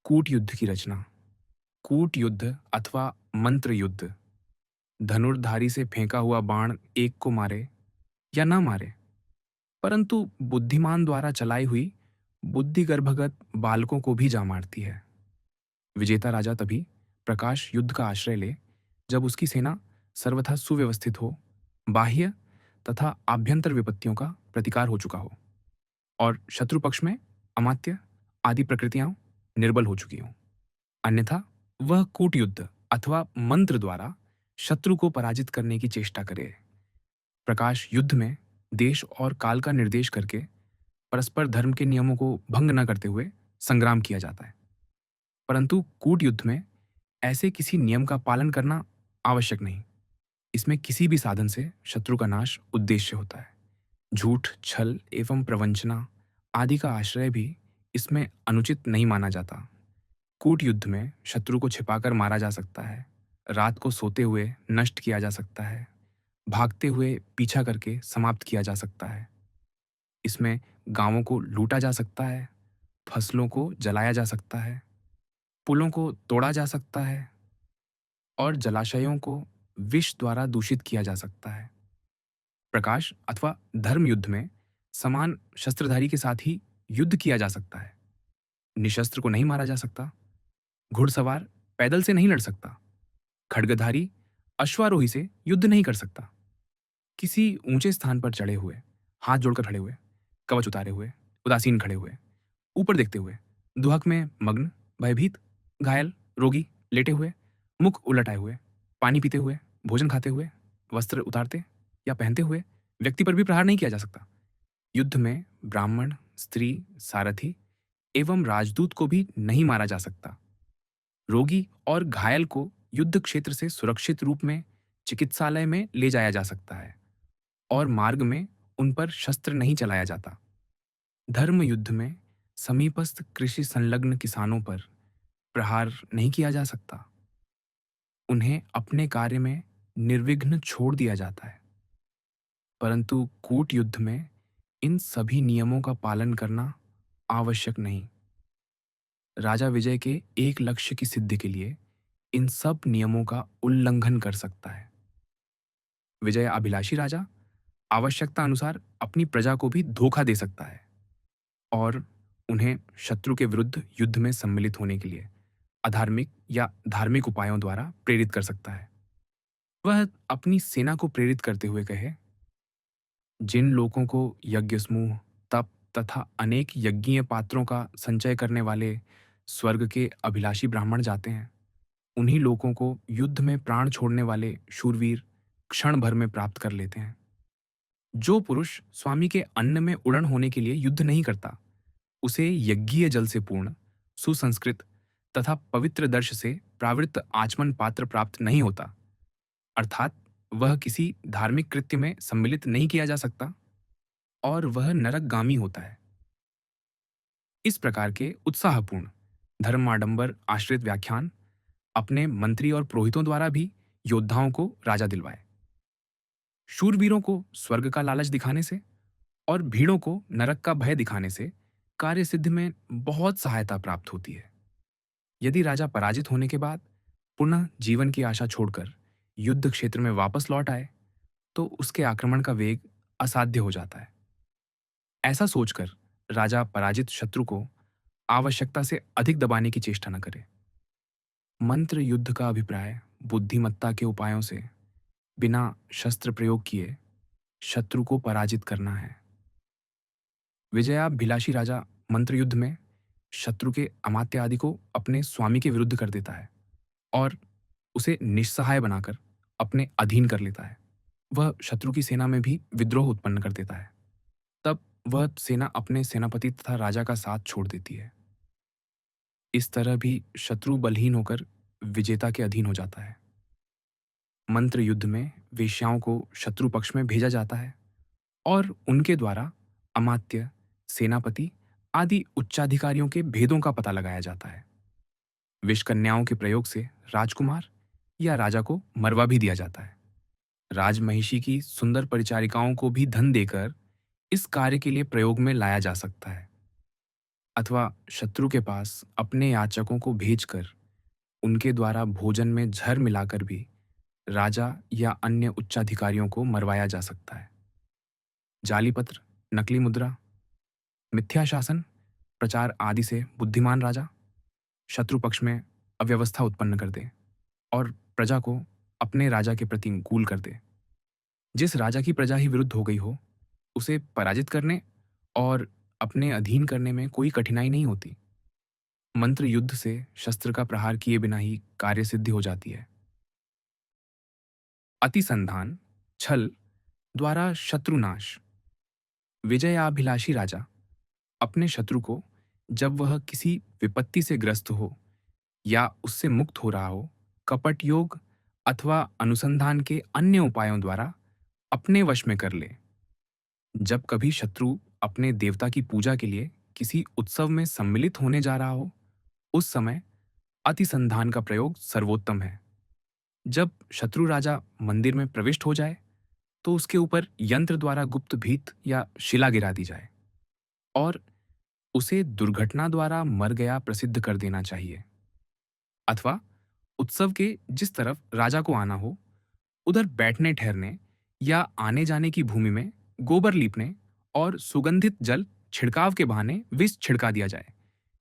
कूट युद्ध की रचना। कूट युद्ध अथवा मंत्र युद्ध। धनुर्धारी से फेंका हुआ बाण एक को मारे या न मारे, परंतु बुद्धिमान द्वारा चलाई हुई बुद्धिगर्भगत बालकों को भी जा मारती है। विजेता राजा तभी प्रकाश युद्ध का आश्रय ले जब उसकी सेना सर्वथा सुव्यवस्थित हो, बाह्य तथा आभ्यंतर विपत्तियों का प्रतिकार हो चुका हो और शत्रु पक्ष में अमात्य आदि प्रकृतियां निर्बल हो चुकी हों। अन्यथा वह कूट युद्ध अथवा मंत्र द्वारा शत्रु को पराजित करने की चेष्टा करे। प्रकाश युद्ध में देश और काल का निर्देश करके परस्पर धर्म के नियमों को भंग न करते हुए संग्राम किया जाता है, परंतु कूट युद्ध में ऐसे किसी नियम का पालन करना आवश्यक नहीं। इसमें किसी भी साधन से शत्रु का नाश उद्देश्य होता है। झूठ, छल एवं प्रवंचना आदि का आश्रय भी इसमें अनुचित नहीं माना जाता। कूट युद्ध में शत्रु को छिपाकर मारा जा सकता है, रात को सोते हुए नष्ट किया जा सकता है, भागते हुए पीछा करके समाप्त किया जा सकता है। इसमें गांवों को लूटा जा सकता है, फसलों को जलाया जा सकता है, पुलों को तोड़ा जा सकता है और जलाशयों को विष द्वारा दूषित किया जा सकता है। प्रकाश अथवा धर्म युद्ध में समान शस्त्रधारी के साथ ही युद्ध किया जा सकता है। निशस्त्र को नहीं मारा जा सकता, घुड़सवार पैदल से नहीं लड़ सकता, खड्गधारी अश्वारोही से युद्ध नहीं कर सकता। किसी ऊंचे स्थान पर चढ़े हुए, हाथ जोड़कर खड़े हुए, कवच उतारे हुए, उदासीन खड़े हुए, ऊपर देखते हुए, दुहक में मग्न, भयभीत, घायल, रोगी, लेटे हुए, मुख उलटाए हुए, पानी पीते हुए, भोजन खाते हुए, वस्त्र उतारते या पहनते हुए व्यक्ति पर भी प्रहार नहीं किया जा सकता। युद्ध में ब्राह्मण, स्त्री, सारथी एवं राजदूत को भी नहीं मारा जा सकता। रोगी और घायल को युद्ध क्षेत्र से सुरक्षित रूप में चिकित्सालय में ले जाया जा सकता है और मार्ग में उन पर शस्त्र नहीं चलाया जाता। धर्म युद्ध में समीपस्थ कृषि संलग्न किसानों पर प्रहार नहीं किया जा सकता। उन्हें अपने कार्य में निर्विघ्न छोड़ दिया जाता है, परंतु कूट युद्ध में इन सभी नियमों का पालन करना आवश्यक नहीं। राजा विजय के एक लक्ष्य की सिद्धि के लिए इन सब नियमों का उल्लंघन कर सकता है। विजय अभिलाषी राजा आवश्यकता अनुसार अपनी प्रजा को भी धोखा दे सकता है और उन्हें शत्रु के विरुद्ध युद्ध में सम्मिलित होने के लिए अधार्मिक या धार्मिक उपायों द्वारा प्रेरित कर सकता है। वह अपनी सेना को प्रेरित करते हुए कहे, जिन लोगों को यज्ञ समूह, तप तथा अनेक यज्ञीय पात्रों का संचय करने वाले स्वर्ग के अभिलाषी ब्राह्मण जाते हैं, उन्हीं लोगों को युद्ध में प्राण छोड़ने वाले शूरवीर क्षण भर में प्राप्त कर लेते हैं। जो पुरुष स्वामी के अन्न में उड़न होने के लिए युद्ध नहीं करता, उसे यज्ञीय जल से पूर्ण, सुसंस्कृत तथा पवित्र दर्श से प्रावृत्त आचमन पात्र प्राप्त नहीं होता, अर्थात वह किसी धार्मिक कृत्य में सम्मिलित नहीं किया जा सकता और वह नरकगामी होता है। इस प्रकार के उत्साहपूर्ण धर्माडंबर आश्रित व्याख्यान अपने मंत्री और पुरोहितों द्वारा भी योद्धाओं को राजा दिलवाए। शूरवीरों को स्वर्ग का लालच दिखाने से और भीड़ों को नरक का भय दिखाने से कार्य सिद्धि में बहुत सहायता प्राप्त होती है। यदि राजा पराजित होने के बाद पुनः जीवन की आशा छोड़कर युद्ध क्षेत्र में वापस लौट आए, तो उसके आक्रमण का वेग असाध्य हो जाता है। ऐसा सोचकर राजा पराजित शत्रु को आवश्यकता से अधिक दबाने की चेष्टा न करे। मंत्र युद्ध का अभिप्राय बुद्धिमत्ता के उपायों से बिना शस्त्र प्रयोग किए शत्रु को पराजित करना है। विजयाभिलाषी राजा मंत्र युद्ध में शत्रु के अमात्य आदि को अपने स्वामी के विरुद्ध कर देता है और उसे निस्सहाय बनाकर अपने अधीन कर लेता है। वह शत्रु की सेना में भी विद्रोह उत्पन्न कर देता है। तब वह सेना अपने सेनापति तथा राजा का साथ छोड़ देती है। इस तरह भी शत्रु बलहीन होकर विजेता के अधीन हो जाता है। मंत्र युद्ध में वेश्याओं को शत्रु पक्ष में भेजा जाता है और उनके द्वारा अमात्य, सेनापति आदि उच्चाधिकारियों के भेदों का पता लगाया जाता है। विषकन्याओं के प्रयोग से राजकुमार या राजा को मरवा भी दिया जाता है। राजमहिषी की सुंदर परिचारिकाओं को भी धन देकर इस कार्य के लिए प्रयोग में लाया जा सकता है। अथवा शत्रु के पास अपने याचकों को भेजकर उनके द्वारा भोजन में जहर मिलाकर भी राजा या अन्य उच्चाधिकारियों को मरवाया जा सकता है। जाली पत्र, नकली मुद्रा, मिथ्या शासन प्रचार आदि से बुद्धिमान राजा शत्रु पक्ष में अव्यवस्था उत्पन्न कर दे और प्रजा को अपने राजा के प्रति अनुकूल कर दे। जिस राजा की प्रजा ही विरुद्ध हो गई हो, उसे पराजित करने और अपने अधीन करने में कोई कठिनाई नहीं होती। मंत्र युद्ध से शस्त्र का प्रहार किए बिना ही कार्य सिद्धि हो जाती है। अतिसंधान, छल द्वारा शत्रुनाश। विजयाभिलाषी राजा अपने शत्रु को जब वह किसी विपत्ति से ग्रस्त हो या उससे मुक्त हो रहा हो, कपट योग अथवा अनुसंधान के अन्य उपायों द्वारा अपने वश में कर ले। जब कभी शत्रु अपने देवता की पूजा के लिए किसी उत्सव में सम्मिलित होने जा रहा हो, उस समय अतिसंधान का प्रयोग सर्वोत्तम है। जब शत्रु राजा मंदिर में प्रविष्ट हो जाए, तो उसके ऊपर यंत्र द्वारा गुप्त भीत या शिला गिरा दी जाए और उसे दुर्घटना द्वारा मर गया प्रसिद्ध कर देना चाहिए। अथवा उत्सव के जिस तरफ राजा को आना हो, उधर बैठने ठहरने या आने जाने की भूमि में गोबर लीपने और सुगंधित जल छिड़काव के बहाने विष छिड़का दिया जाए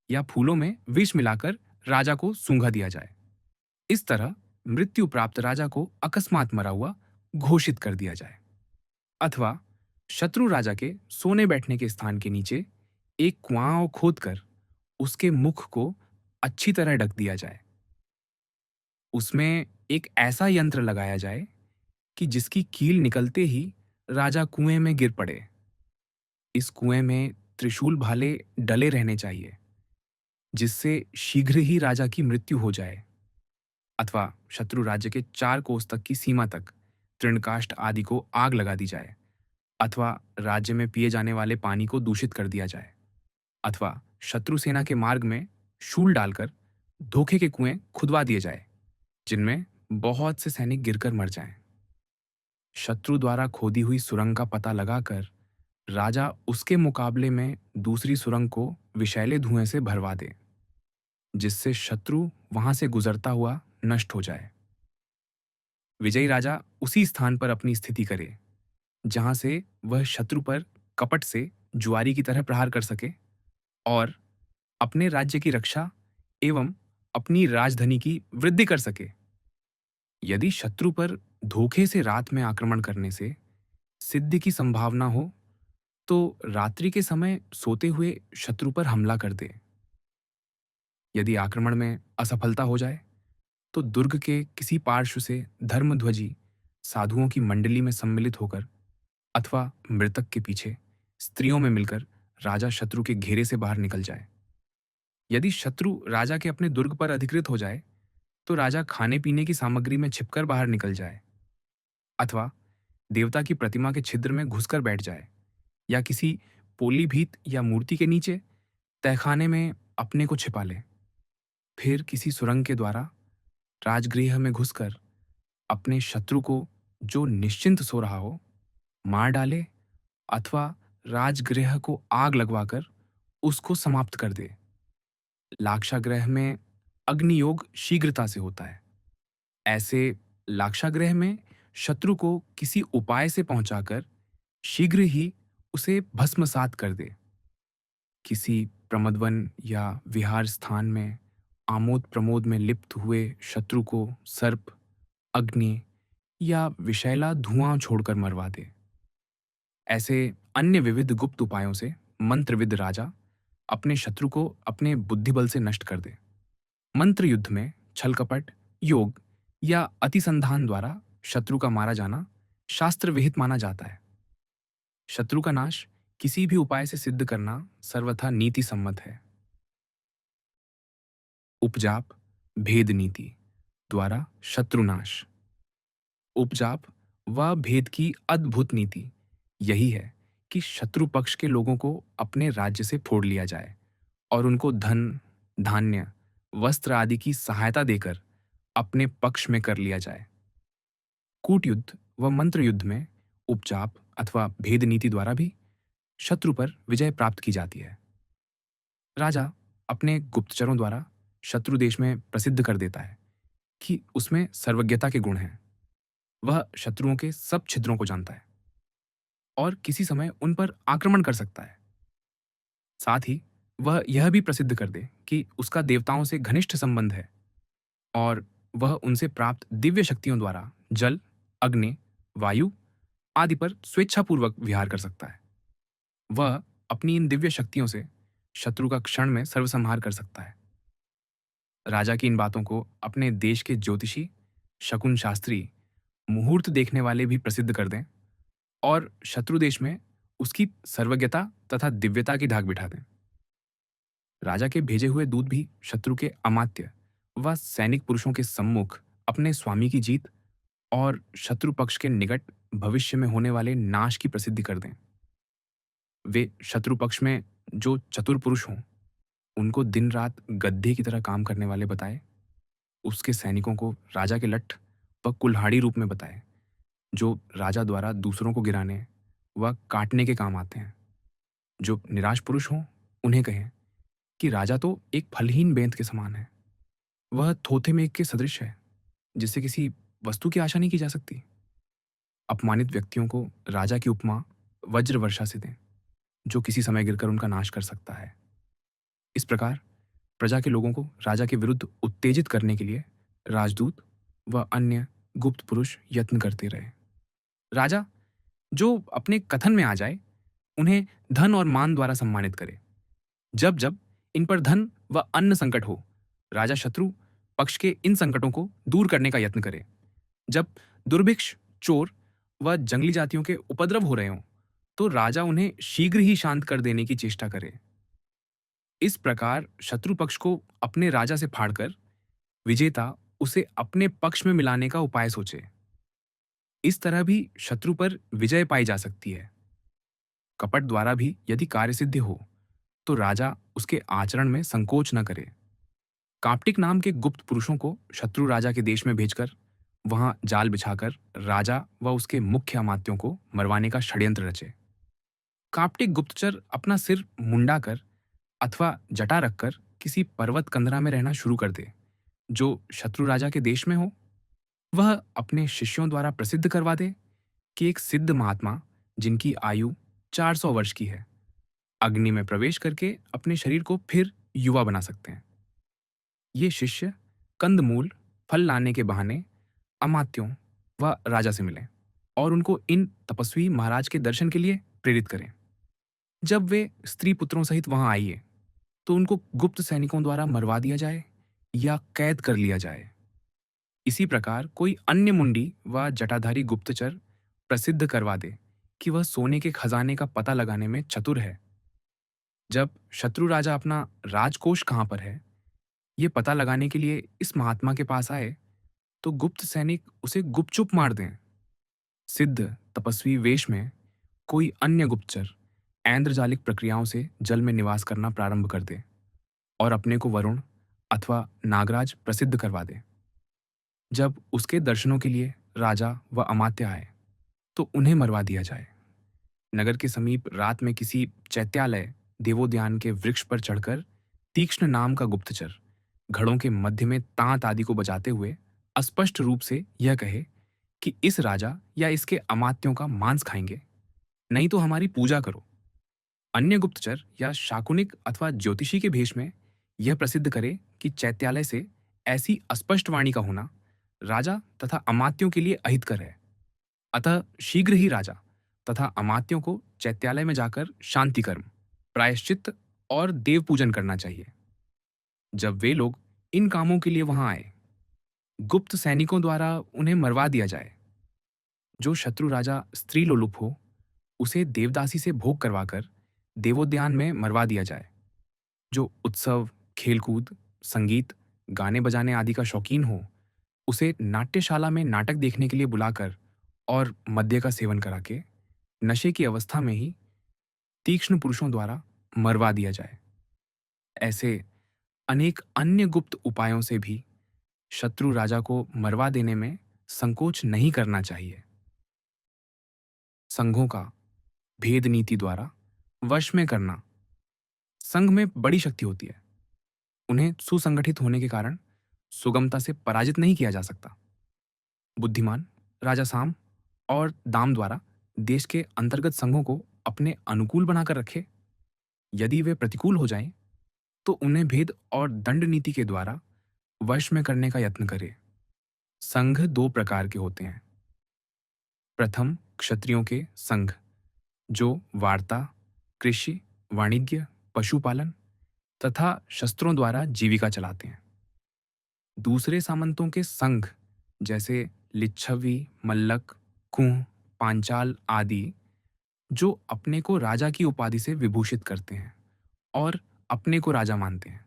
या फूलों में विष मिलाकर राजा को सूंघा दिया जाए। इस तरह मृत्यु प्राप्त राजा को अकस्मात मरा हुआ घोषित कर दिया जाए। अथवा शत्रु राजा के सोने बैठने के स्थान के नीचे एक कुआं खोदकर उसके मुख को अच्छी तरह ढक दिया जाए। उसमें एक ऐसा यंत्र लगाया जाए कि जिसकी कील निकलते ही राजा कुएं में गिर पड़े। इस कुएं में त्रिशूल भाले डले रहने चाहिए, जिससे शीघ्र ही राजा की मृत्यु हो जाए। अथवा शत्रु राज्य के 4 कोस तक की सीमा तक तृणकाष्ठ आदि को आग लगा दी जाए। अथवा राज्य में पिए जाने वाले पानी को दूषित कर दिया जाए। अथवा शत्रु सेना के मार्ग में शूल डालकर धोखे के कुएं खुदवा दिए जाए, जिनमें बहुत से सैनिक गिरकर मर जाएं। शत्रु द्वारा खोदी हुई सुरंग का पता लगाकर राजा उसके मुकाबले में दूसरी सुरंग को विषैले धुएं से भरवा दे, जिससे शत्रु वहां से गुजरता हुआ नष्ट हो जाए। विजयी राजा उसी स्थान पर अपनी स्थिति करे जहां से वह शत्रु पर कपट से जुआरी की तरह प्रहार कर सके और अपने राज्य की रक्षा एवं अपनी राजधानी की वृद्धि कर सके। यदि शत्रु पर धोखे से रात में आक्रमण करने से सिद्धि की संभावना हो, तो रात्रि के समय सोते हुए शत्रु पर हमला कर दे। यदि आक्रमण में असफलता हो जाए, तो दुर्ग के किसी पार्श्व से धर्मध्वजी साधुओं की मंडली में सम्मिलित होकर अथवा मृतक के पीछे स्त्रियों में मिलकर राजा शत्रु के घेरे से बाहर निकल जाए। यदि शत्रु राजा के अपने दुर्ग पर अधिकृत हो जाए, तो राजा खाने पीने की सामग्री में छिपकर बाहर निकल जाए। अथवा देवता की प्रतिमा के छिद्र में घुसकर बैठ जाए या किसी पोली भीत या मूर्ति के नीचे तहखाने में अपने को छिपा ले। फिर किसी सुरंग के द्वारा राजगृह में घुसकर अपने शत्रु को, जो निश्चिंत सो रहा हो, मार डाले अथवा राजगृह को आग लगवाकर उसको समाप्त कर दे। लाक्षागृह में अग्नियोग शीघ्रता से होता है। ऐसे लाक्षागृह में शत्रु को किसी उपाय से पहुंचाकर शीघ्र ही उसे भस्मसात कर दे। किसी प्रमदवन या विहार स्थान में आमोद प्रमोद में लिप्त हुए शत्रु को सर्प, अग्नि या विषैला धुआं छोड़कर मरवा दे। ऐसे अन्य विविध गुप्त उपायों से मंत्रविद राजा अपने शत्रु को अपने बुद्धिबल से नष्ट कर दे। मंत्र युद्ध में छल कपट, योग या अतिसंधान द्वारा शत्रु का मारा जाना शास्त्र विहित माना जाता है। शत्रु का नाश किसी भी उपाय से सिद्ध करना सर्वथा नीति सम्मत है। उपजाप, भेद नीति द्वारा शत्रुनाश। उपजाप व भेद की अद्भुत नीति यही है कि शत्रु पक्ष के लोगों को अपने राज्य से फोड़ लिया जाए और उनको धन, धान्य, वस्त्र आदि की सहायता देकर अपने पक्ष में कर लिया जाए। कूट युद्ध व मंत्र युद्ध में उपजाप अथवा भेद नीति द्वारा भी शत्रु पर विजय प्राप्त की जाती है। राजा अपने गुप्तचरों द्वारा शत्रु देश में प्रसिद्ध कर देता है कि उसमें सर्वज्ञता के गुण हैं। वह शत्रुओं के सब छिद्रों को जानता है और किसी समय उन पर आक्रमण कर सकता है। साथ ही वह यह भी प्रसिद्ध कर दे कि उसका देवताओं से घनिष्ठ संबंध है और वह उनसे प्राप्त दिव्य शक्तियों द्वारा जल, अग्नि, वायु आदि पर स्वेच्छापूर्वक विहार कर सकता है। वह अपनी इन दिव्य शक्तियों से शत्रु का क्षण में सर्वसंहार कर सकता है। राजा की इन बातों को अपने देश के ज्योतिषी, शकुन शास्त्री, मुहूर्त देखने वाले भी प्रसिद्ध कर दें और शत्रु देश में उसकी सर्वज्ञता तथा दिव्यता की धाक बिठा दें। राजा के भेजे हुए दूत भी शत्रु के अमात्य व सैनिक पुरुषों के सम्मुख अपने स्वामी की जीत और शत्रु पक्ष के निकट भविष्य में होने वाले नाश की प्रसिद्धि कर दें। वे शत्रु पक्ष में जो चतुर पुरुष हों, उनको दिन रात गद्दे की तरह काम करने वाले बताए, उसके सैनिकों को राजा के लठ व कुल्हाड़ी रूप में बताए, जो राजा द्वारा दूसरों को गिराने व काटने के काम आते हैं। जो निराश पुरुष हों, उन्हें कहें कि राजा तो एक फलहीन बेंत के समान है। वह थोथे मेघ के सदृश है, जिससे किसी वस्तु की आशा नहीं की जा सकती। अपमानित व्यक्तियों को राजा की उपमा वज्र वर्षा से दें, जो किसी समय गिरकर उनका नाश कर सकता है। इस प्रकार प्रजा के लोगों को राजा के विरुद्ध उत्तेजित करने के लिए राजदूत व अन्य गुप्त पुरुष यत्न करते रहे। राजा जो अपने कथन में आ जाए, उन्हें धन और मान द्वारा सम्मानित करे। जब जब इन पर धन व अन्न संकट हो, राजा शत्रु पक्ष के इन संकटों को दूर करने का यत्न करे। जब दुर्भिक्ष, चोर व जंगली जातियों के उपद्रव हो रहे हों, तो राजा उन्हें शीघ्र ही शांत कर देने की चेष्टा करे। इस प्रकार शत्रु पक्ष को अपने राजा से फाड़कर विजेता उसे अपने पक्ष में मिलाने का उपाय सोचे। इस तरह भी शत्रु पर विजय पाई जा सकती है। कपट द्वारा भी यदि कार्यसिद्धि हो, तो राजा उसके आचरण में संकोच न करे। काप्टिक नाम के गुप्त पुरुषों को शत्रु राजा के देश में भेजकर वहां जाल बिछाकर राजा व उसके मुख्य अमात्यों को मरवाने का षड्यंत्र रचे। काप्टिक गुप्तचर अपना सिर मुंडा कर अथवा जटा रखकर किसी पर्वत कंदरा में रहना शुरू कर दे, जो शत्रु राजा के देश में हो। वह अपने शिष्यों द्वारा प्रसिद्ध करवा दे कि एक सिद्ध महात्मा, जिनकी आयु 400 वर्ष की है, अग्नि में प्रवेश करके अपने शरीर को फिर युवा बना सकते हैं। ये शिष्य कंदमूल, फल लाने के बहाने अमात्यों व राजा से मिलें और उनको इन तपस्वी महाराज के दर्शन के लिए प्रेरित करें। जब वे स्त्री पुत्रों सहित वहां आइए, तो उनको गुप्त सैनिकों द्वारा मरवा दिया जाए या कैद कर लिया जाए। इसी प्रकार कोई अन्य मुंडी व जटाधारी गुप्तचर प्रसिद्ध करवा दे कि वह सोने के खजाने का पता लगाने में चतुर है। जब शत्रु राजा अपना राजकोष कहाँ पर है, ये पता लगाने के लिए इस महात्मा के पास आए, तो गुप्त सैनिक उसे गुपचुप मार दें। सिद्ध तपस्वी वेश में कोई अन्य गुप्तचर ऐन्द्रजालिक प्रक्रियाओं से जल में निवास करना प्रारंभ कर दे और अपने को वरुण अथवा नागराज प्रसिद्ध करवा दे। जब उसके दर्शनों के लिए राजा व अमात्य आए, तो उन्हें मरवा दिया जाए। नगर के समीप रात में किसी चैत्यालय देवोद्यान के वृक्ष पर चढ़कर तीक्ष्ण नाम का गुप्तचर घड़ों के मध्य में तांत आदि को बजाते हुए अस्पष्ट रूप से यह कहे कि इस राजा या इसके अमात्यों का मांस खाएंगे, नहीं तो हमारी पूजा करो। अन्य गुप्तचर या शाकुनिक अथवा ज्योतिषी के भेष में यह प्रसिद्ध करे कि चैत्यालय से ऐसी अस्पष्ट वाणी का होना राजा तथा अमात्यों के लिए अहितकर है। अतः शीघ्र ही राजा तथा अमात्यों को चैत्यालय में जाकर शांति कर्म, प्रायश्चित्त और देव पूजन करना चाहिए। जब वे लोग इन कामों के लिए वहां आए, गुप्त सैनिकों द्वारा उन्हें मरवा दिया जाए। जो शत्रु राजा स्त्री लोलुप हो, उसे देवदासी से भोग करवाकर देवोद्यान में मरवा दिया जाए। जो उत्सव, खेलकूद, संगीत, गाने बजाने आदि का शौकीन हो, उसे नाट्यशाला में नाटक देखने के लिए बुलाकर और मद्य का सेवन करा के नशे की अवस्था में ही तीक्ष्ण पुरुषों द्वारा मरवा दिया जाए। ऐसे अनेक अन्य गुप्त उपायों से भी शत्रु राजा को मरवा देने में संकोच नहीं करना चाहिए। संघों का भेद नीति द्वारा वश में करना संघ में बड़ी शक्ति होती है। उन्हें सुसंगठित होने के कारण सुगमता से पराजित नहीं किया जा सकता। बुद्धिमान राजा साम और दाम द्वारा देश के अंतर्गत संघों को अपने अनुकूल बनाकर रखे। यदि वे प्रतिकूल हो जाएं, तो उन्हें भेद और दंड नीति के द्वारा वश में करने का यत्न करे। संघ दो प्रकार के होते हैं। प्रथम, क्षत्रियों के संघ, जो वार्ता, कृषि, वाणिज्य, पशुपालन तथा शस्त्रों द्वारा जीविका चलाते हैं। दूसरे, सामंतों के संघ, जैसे लिच्छवी, मल्लक, कुंभ, पांचाल आदि, जो अपने को राजा की उपाधि से विभूषित करते हैं और अपने को राजा मानते हैं।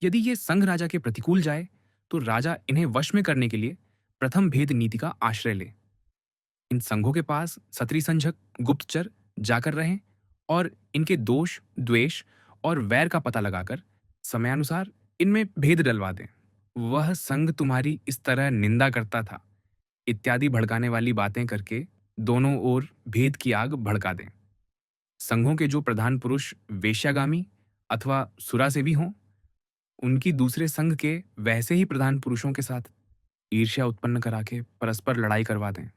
यदि ये संघ राजा के प्रतिकूल जाए, तो राजा इन्हें वश में करने के लिए प्रथम भेद नीति का आश्रय ले। इन संघों के पास सत्री संझक गुप्तचर जाकर रहें और इनके दोष, द्वेष और वैर का पता लगाकर समयानुसार इनमें भेद डलवा दें। वह संघ तुम्हारी इस तरह निंदा करता था, इत्यादि भड़काने वाली बातें करके दोनों ओर भेद की आग भड़का दें। संघों के जो प्रधान पुरुष वेश्यागामी अथवा सुरासेवी हों, उनकी दूसरे संघ के वैसे ही प्रधान पुरुषों के साथ ईर्ष्या उत्पन्न करा के परस्पर लड़ाई करवा दें।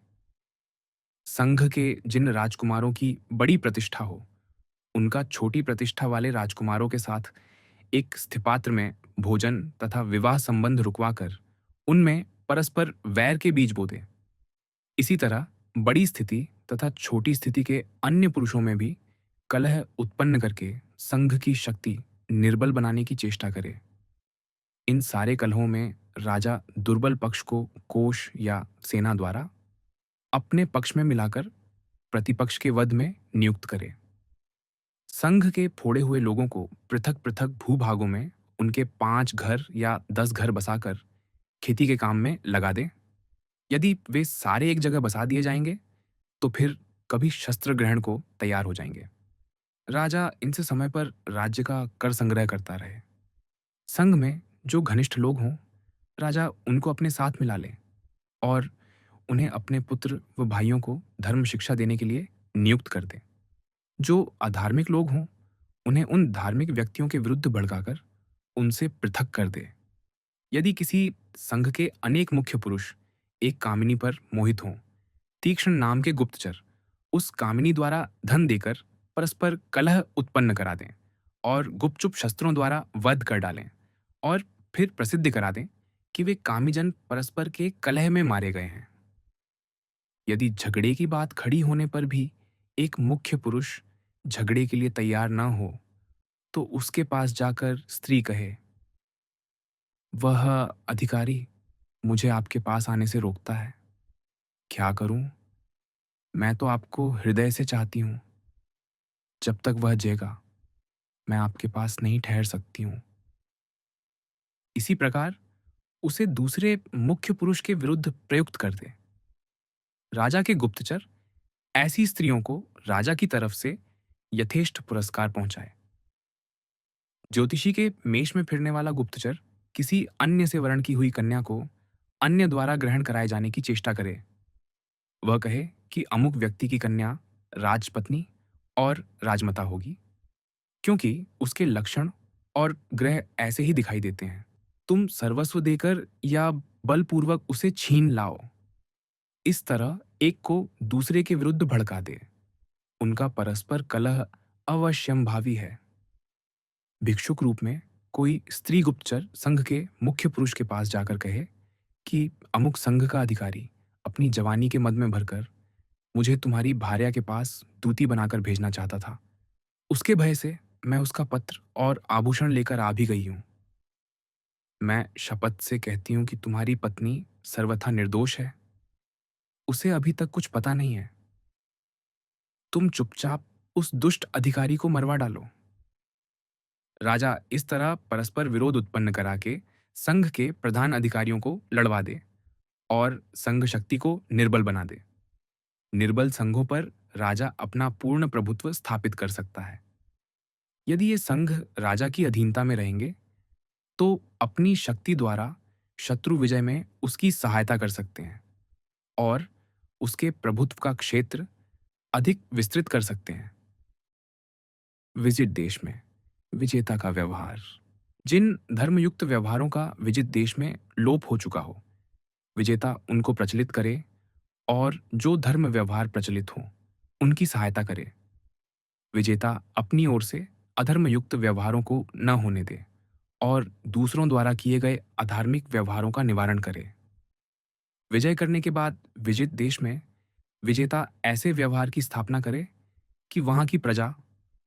संघ के जिन राजकुमारों की बड़ी प्रतिष्ठा हो, उनका छोटी प्रतिष्ठा वाले राजकुमारों के साथ एक स्थिपात्र में भोजन तथा विवाह संबंध रुकवाकर उनमें परस्पर वैर के बीज बो दें। इसी तरह बड़ी स्थिति तथा छोटी स्थिति के अन्य पुरुषों में भी कलह उत्पन्न करके संघ की शक्ति निर्बल बनाने की चेष्टा करे। इन सारे कलहों में राजा दुर्बल पक्ष को कोष या सेना द्वारा अपने पक्ष में मिलाकर प्रतिपक्ष के वध में नियुक्त करे। संघ के फोड़े हुए लोगों को पृथक पृथक भूभागों में उनके 5 घर या 10 घर बसाकर खेती के काम में लगा दें। यदि वे सारे एक जगह बसा दिए जाएंगे, तो फिर कभी शस्त्र ग्रहण को तैयार हो जाएंगे। राजा इनसे समय पर राज्य का कर संग्रह करता रहे। संघ में जो घनिष्ठ लोग हों, राजा उनको अपने साथ मिला ले और उन्हें अपने पुत्र व भाइयों को धर्म शिक्षा देने के लिए नियुक्त कर दे। जो अधार्मिक लोग हों, उन्हें उन धार्मिक व्यक्तियों के विरुद्ध भड़काकर उनसे पृथक कर दे। यदि किसी संघ के अनेक मुख्य पुरुष एक कामिनी पर मोहित हों, तीक्ष्ण नाम के गुप्तचर उस कामिनी द्वारा धन देकर परस्पर कलह उत्पन्न करा दें और गुपचुप शस्त्रों द्वारा वध कर डालें और फिर प्रसिद्ध करा दें कि वे कामीजन परस्पर के कलह में मारे गए हैं। यदि झगड़े की बात खड़ी होने पर भी एक मुख्य पुरुष झगड़े के लिए तैयार ना हो, तो उसके पास जाकर स्त्री कहे, वह अधिकारी मुझे आपके पास आने से रोकता है। क्या करूं? मैं तो आपको हृदय से चाहती हूं। जब तक वह जेगा, मैं आपके पास नहीं ठहर सकती हूं। इसी प्रकार उसे दूसरे मुख्य पुरुष के विरुद्ध प्रयुक्त कर दे। राजा के गुप्तचर ऐसी स्त्रियों को राजा की तरफ से यथेष्ट पुरस्कार पहुंचाए। ज्योतिषी के मेष में फिरने वाला गुप्तचर किसी अन्य से वर्ण की हुई कन्या को अन्य द्वारा ग्रहण कराए जाने की चेष्टा करे। वह कहे कि अमुक व्यक्ति की कन्या राजपत्नी और राजमाता होगी, क्योंकि उसके लक्षण और ग्रह ऐसे ही दिखाई देते हैं। तुम सर्वस्व देकर या बलपूर्वक उसे छीन लाओ। इस तरह एक को दूसरे के विरुद्ध भड़का दे। उनका परस्पर कलह अवश्यंभावी है। भिक्षुक रूप में कोई स्त्री गुप्तचर संघ के मुख्य पुरुष के पास जाकर कहे कि अमुक संघ का अधिकारी अपनी जवानी के मद में भरकर मुझे तुम्हारी भार्या के पास दूती बनाकर भेजना चाहता था। उसके भय से मैं उसका पत्र और आभूषण लेकर आ भी गई हूं। मैं शपथ से कहती हूं कि तुम्हारी पत्नी सर्वथा निर्दोष है। उसे अभी तक कुछ पता नहीं है। तुम चुपचाप उस दुष्ट अधिकारी को मरवा डालो। राजा इस तरह परस्पर विरोध उत्पन्न करा के संघ के प्रधान अधिकारियों को लड़वा दे और संघ शक्ति को निर्बल बना दे। निर्बल संघों पर राजा अपना पूर्ण प्रभुत्व स्थापित कर सकता है। यदि ये संघ राजा की अधीनता में रहेंगे, तो अपनी शक्ति द्वारा शत्रु विजय में उसकी सहायता कर सकते हैं और उसके प्रभुत्व का क्षेत्र अधिक विस्तृत कर सकते हैं। विजिट देश में विजेता का व्यवहार। जिन धर्मयुक्त व्यवहारों का विजित देश में लोप हो चुका हो, विजेता उनको प्रचलित करे, और जो धर्म व्यवहार प्रचलित हो, उनकी सहायता करे। विजेता अपनी ओर से अधर्मयुक्त व्यवहारों को न होने दे और दूसरों द्वारा किए गए अधार्मिक व्यवहारों का निवारण करे। विजय करने के बाद विजित देश में विजेता ऐसे व्यवहार की स्थापना करे कि वहां की प्रजा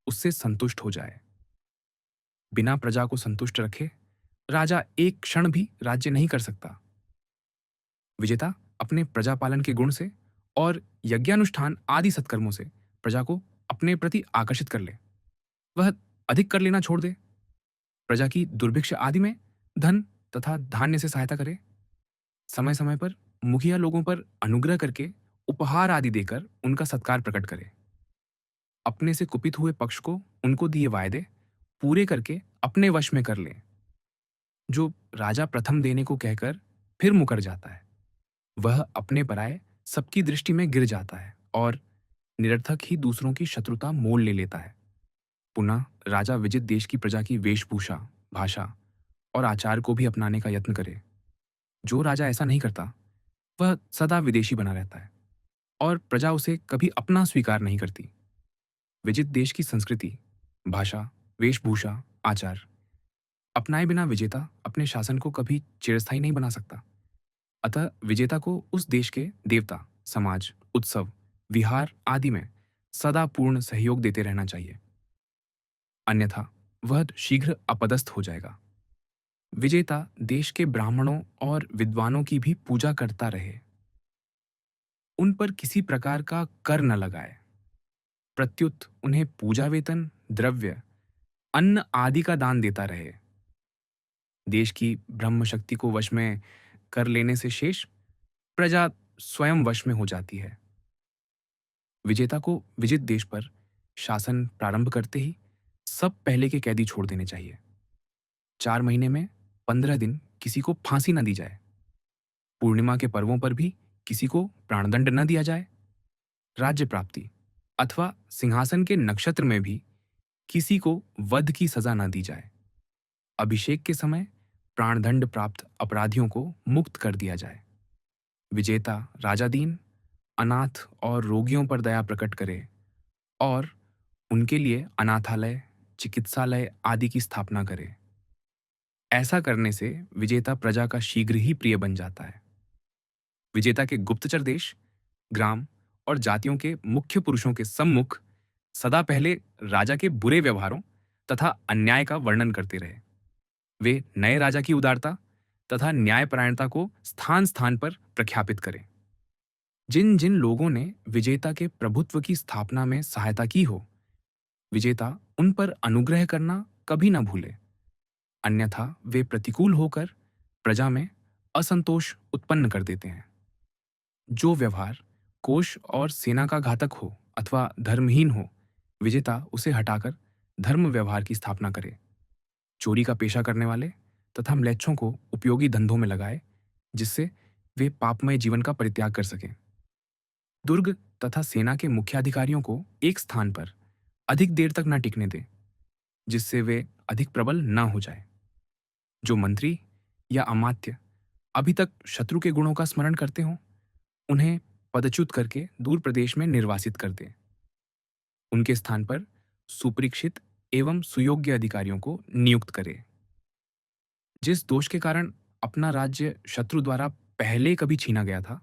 उससे संतुष्ट हो जाए। बिना प्रजा को संतुष्ट रखे राजा एक क्षण भी राज्य नहीं कर सकता। विजेता अपने प्रजापालन के गुण से और यज्ञानुष्ठान आदि सत्कर्मों से प्रजा को अपने प्रति आकर्षित कर ले। वह अधिक कर लेना छोड़ दे, प्रजा की दुर्भिक्ष आदि में धन तथा धान्य से सहायता करे। समय समय पर मुखिया लोगों पर अनुग्रह करके उपहार आदि देकर उनका सत्कार प्रकट करे। अपने से कुपित हुए पक्ष को उनको दिए वायदे पूरे करके अपने वश में कर ले। जो राजा प्रथम देने को कहकर फिर मुकर जाता है, वह अपने पराये सबकी दृष्टि में गिर जाता है और निरर्थक ही दूसरों की शत्रुता मोल ले लेता है। पुनः राजा विजित देश की प्रजा की वेशभूषा, भाषा और आचार को भी अपनाने का यत्न करे। जो राजा ऐसा नहीं करता, वह सदा विदेशी बना रहता है और प्रजा उसे कभी अपना स्वीकार नहीं करती। विजित देश की संस्कृति, भाषा, वेशभूषा, आचार अपनाए बिना विजेता अपने शासन को कभी चिरस्थायी नहीं बना सकता। अतः विजेता को उस देश के देवता, समाज, उत्सव, विहार आदि में सदा पूर्ण सहयोग देते रहना चाहिए, अन्यथा वह शीघ्र अपदस्थ हो जाएगा। विजेता देश के ब्राह्मणों और विद्वानों की भी पूजा करता रहे, उन पर किसी प्रकार का कर न लगाए, प्रत्युत उन्हें पूजा वेतन, द्रव्य, अन्न आदि का दान देता रहे। देश की ब्रह्म शक्ति को वश में कर लेने से शेष प्रजा स्वयं वश में हो जाती है। विजेता को विजित देश पर शासन प्रारंभ करते ही सब पहले के कैदी छोड़ देने चाहिए। 4 महीने में 15 दिन किसी को फांसी न दी जाए। पूर्णिमा के पर्वों पर भी किसी को प्राणदंड न दिया जाए। राज्य प्राप्ति अथवा सिंहासन के नक्षत्र में भी किसी को वध की सजा न दी जाए। अभिषेक के समय प्राणदंड प्राप्त अपराधियों को मुक्त कर दिया जाए। विजेता राजाधीन, अनाथ और रोगियों पर दया प्रकट करे और उनके लिए अनाथालय, चिकित्सालय आदि की स्थापना करे। ऐसा करने से विजेता प्रजा का शीघ्र ही प्रिय बन जाता है। विजेता के गुप्तचर देश, ग्राम और जातियों के मुख्य पुरुषों के सम्मुख सदा पहले राजा के बुरे व्यवहारों तथा अन्याय का वर्णन करते रहे। वे नए राजा की उदारता तथा न्यायपरायणता को स्थान स्थान पर प्रख्यापित करें। जिन जिन लोगों ने विजेता के प्रभुत्व की स्थापना में सहायता की हो, विजेता उन पर अनुग्रह करना कभी न भूले, अन्यथा वे प्रतिकूल होकर प्रजा में असंतोष उत्पन्न कर देते हैं। जो व्यवहार कोष और सेना का घातक हो अथवा धर्महीन हो, विजेता उसे हटाकर धर्म व्यवहार की स्थापना करे। चोरी का पेशा करने वाले तथा म्लेच्छों को उपयोगी धंधों में लगाए, जिससे वे पापमय जीवन का परित्याग कर सकें। दुर्ग तथा सेना के मुख्याधिकारियों को एक स्थान पर अधिक देर तक न टिकने दे, जिससे वे अधिक प्रबल न हो जाए। जो मंत्री या अमात्य अभी तक शत्रु के गुणों का स्मरण करते हों, उन्हें पदच्युत करके दूर प्रदेश में निर्वासित कर दे। उनके स्थान पर सुपरीक्षित एवं सुयोग्य अधिकारियों को नियुक्त करे। जिस दोष के कारण अपना राज्य शत्रु द्वारा पहले कभी छीना गया था,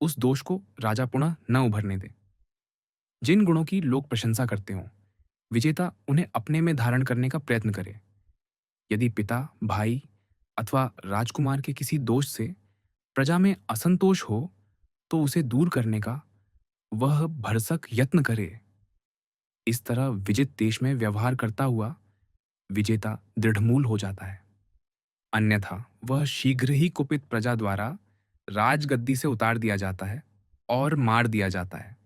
उस दोष को राजा पुनः न उभरने दे। जिन गुणों की लोग प्रशंसा करते हों, विजेता उन्हें अपने में धारण करने का प्रयत्न करे। यदि पिता, भाई अथवा राजकुमार के किसी दोष से प्रजा में असंतोष हो, तो उसे दूर करने का वह भरसक यत्न करे। इस तरह विजित देश में व्यवहार करता हुआ विजेता दृढ़मूल हो जाता है, अन्यथा वह शीघ्र ही कुपित प्रजा द्वारा राजगद्दी से उतार दिया जाता है और मार दिया जाता है।